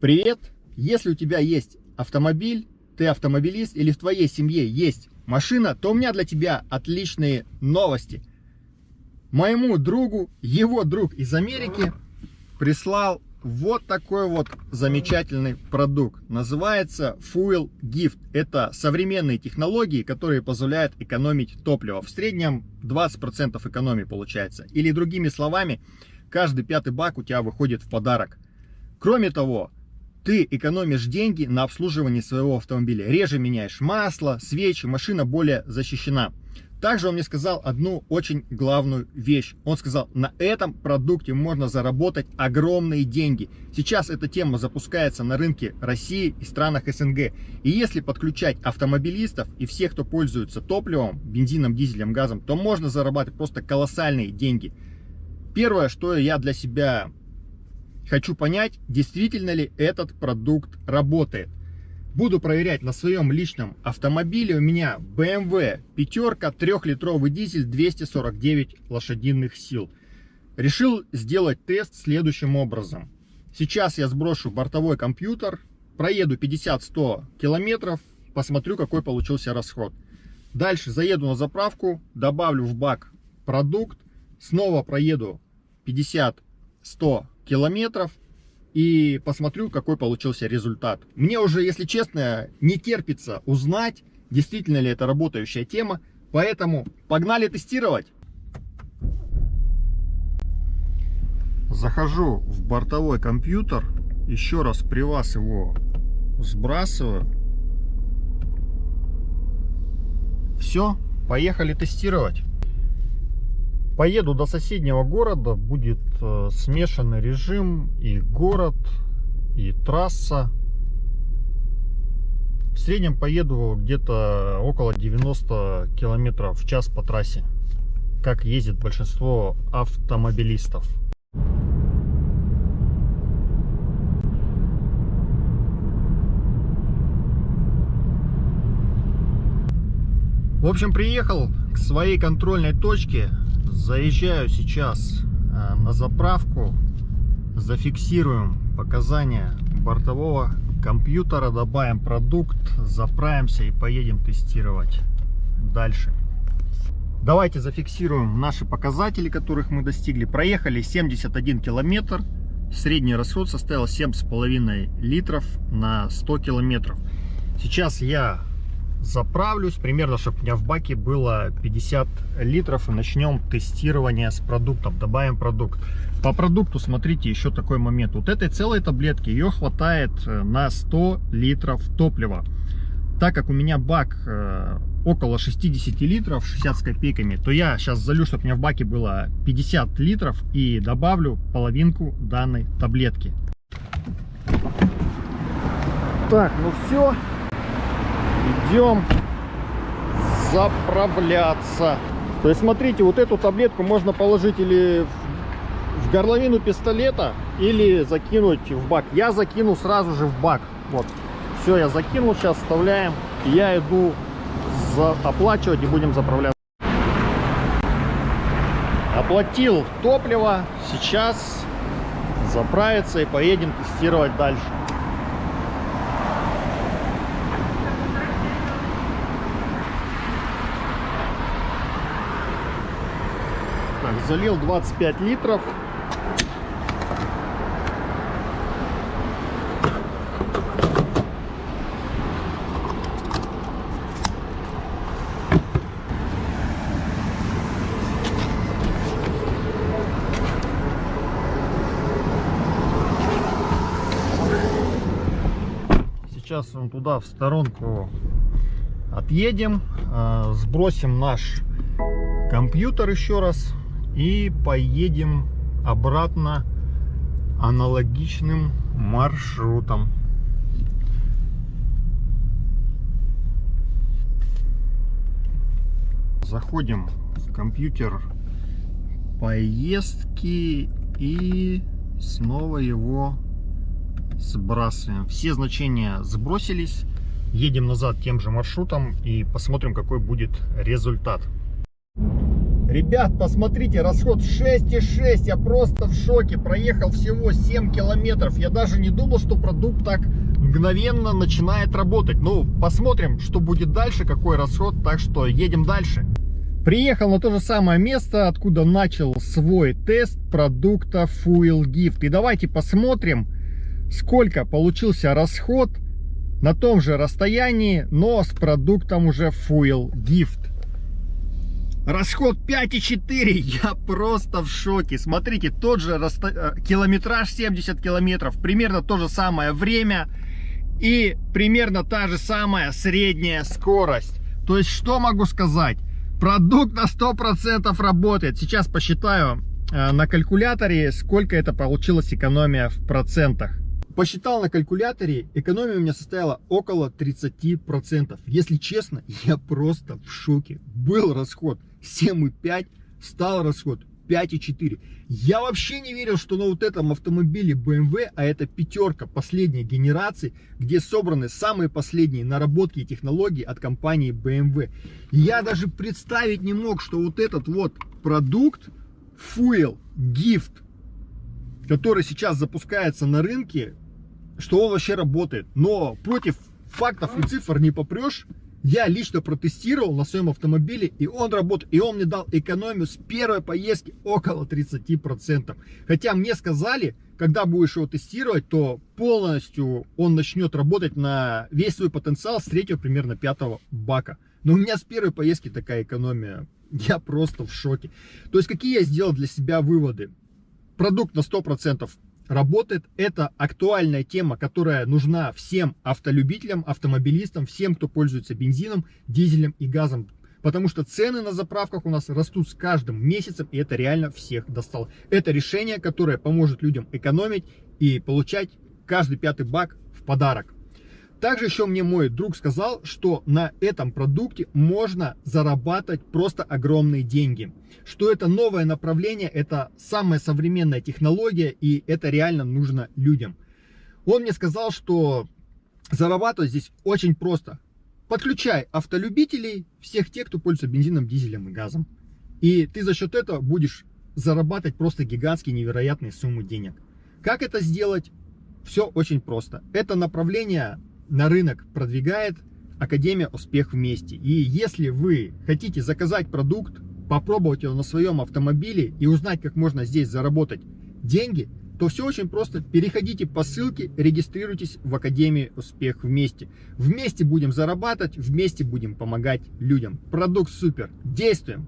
Привет! Если у тебя есть автомобиль, ты автомобилист или в твоей семье есть машина, то у меня для тебя отличные новости. Моему другу, его друг из Америки прислал вот такой вот замечательный продукт. Называется Fuel Gift. Это современные технологии, которые позволяют экономить топливо. В среднем 20% экономии получается. Или другими словами, каждый 5-й бак у тебя выходит в подарок. Кроме того, ты экономишь деньги на обслуживании своего автомобиля. Реже меняешь масло, свечи, машина более защищена. Также он мне сказал одну очень главную вещь. Он сказал, на этом продукте можно заработать огромные деньги. Сейчас эта тема запускается на рынке России и странах СНГ. И если подключать автомобилистов и всех, кто пользуется топливом, бензином, дизелем, газом, то можно зарабатывать просто колоссальные деньги. Первое, что я для себя хочу понять, действительно ли этот продукт работает. Буду проверять на своем личном автомобиле. У меня BMW пятерка, 3-литровый дизель, 249 лошадиных сил. Решил сделать тест следующим образом. Сейчас я сброшу бортовой компьютер, проеду 50-100 километров, посмотрю, какой получился расход. Дальше заеду на заправку, добавлю в бак продукт, снова проеду 50-100 километров и посмотрю, какой получился результат. Мне уже, если честно, не терпится узнать, действительно ли это работающая тема, поэтому погнали тестировать. Захожу в бортовой компьютер, еще раз при вас его сбрасываю. Все, поехали тестировать. Поеду до соседнего города, будет смешанный режим, и город, и трасса. В среднем поеду где-то около 90 км в час по трассе, как ездит большинство автомобилистов. В общем, приехал к своей контрольной точке. Заезжаю сейчас на заправку, зафиксируем показания бортового компьютера, добавим продукт, заправимся и поедем тестировать дальше. Давайте зафиксируем наши показатели, которых мы достигли. Проехали 71 километр, средний расход составил 7,5 литров на 100 километров. Сейчас я заправлюсь, примерно, чтобы у меня в баке было 50 литров, и начнем тестирование с продуктом. Добавим продукт. По продукту смотрите еще такой момент. Вот этой целой таблетки ее хватает на 100 литров топлива. Так как у меня бак около 60 литров, 60 с копейками, то я сейчас залью, чтобы у меня в баке было 50 литров, и добавлю половинку данной таблетки. Так, ну все. Идем заправляться. То есть смотрите, вот эту таблетку можно положить или в горловину пистолета, или закинуть в бак. Я закину сразу же в бак. Вот, все, я закинул, сейчас вставляем. Я иду оплачивать и будем заправляться. Оплатил топливо, сейчас заправиться и поедем тестировать дальше. Залил 25 литров. Сейчас он туда в сторонку отъедем, сбросим наш компьютер еще раз и поедем обратно аналогичным маршрутом. Заходим в компьютер поездки и снова его сбрасываем. Все значения сбросились. Едем назад тем же маршрутом и посмотрим, какой будет результат. Ребят, посмотрите, расход 6,6. Я просто в шоке. Проехал всего 7 километров. Я даже не думал, что продукт так мгновенно начинает работать. Ну, посмотрим, что будет дальше, какой расход. Так что едем дальше. Приехал на то же самое место, откуда начал свой тест продукта Fuel Gift. И давайте посмотрим, сколько получился расход на том же расстоянии, но с продуктом уже Fuel Gift. Расход 5,4. Я просто в шоке. Смотрите, тот же километраж 70 километров, примерно то же самое время и примерно та же самая средняя скорость. То есть, что могу сказать? Продукт на 100% работает. Сейчас посчитаю на калькуляторе, сколько это получилась экономия в процентах. Посчитал на калькуляторе, экономия у меня составила около 30%. Если честно, я просто в шоке. Был расход 7,5, стал расход 5,4. Я вообще не верил, что на вот этом автомобиле BMW, а это пятерка последней генерации, где собраны самые последние наработки и технологии от компании BMW. Я даже представить не мог, что вот этот вот продукт Fuel Gift, который сейчас запускается на рынке, что он вообще работает. Но против фактов и цифр не попрешь. Я лично протестировал на своем автомобиле, и он работает. И он мне дал экономию с первой поездки около 30%. Хотя мне сказали, когда будешь его тестировать, то полностью он начнет работать на весь свой потенциал с 3-го, примерно 5-го бака. Но у меня с первой поездки такая экономия. Я просто в шоке. То есть, какие я сделал для себя выводы? Продукт на 100% работает. Это актуальная тема, которая нужна всем автолюбителям, автомобилистам, всем, кто пользуется бензином, дизелем и газом. Потому что цены на заправках у нас растут с каждым месяцем, и это реально всех достало. Это решение, которое поможет людям экономить и получать каждый 5-й бак в подарок. Также еще мне мой друг сказал, что на этом продукте можно зарабатывать просто огромные деньги. Что это новое направление, это самая современная технология, и это реально нужно людям. Он мне сказал, что зарабатывать здесь очень просто. Подключай автолюбителей, всех тех, кто пользуется бензином, дизелем и газом. И ты за счет этого будешь зарабатывать просто гигантские, невероятные суммы денег. Как это сделать? Все очень просто. Это направление на рынок продвигает Академия Успех Вместе. И если вы хотите заказать продукт, попробовать его на своем автомобиле и узнать, как можно здесь заработать деньги, то все очень просто. Переходите по ссылке, регистрируйтесь в Академии Успех Вместе. Вместе будем зарабатывать, вместе будем помогать людям. Продукт супер. Действуем!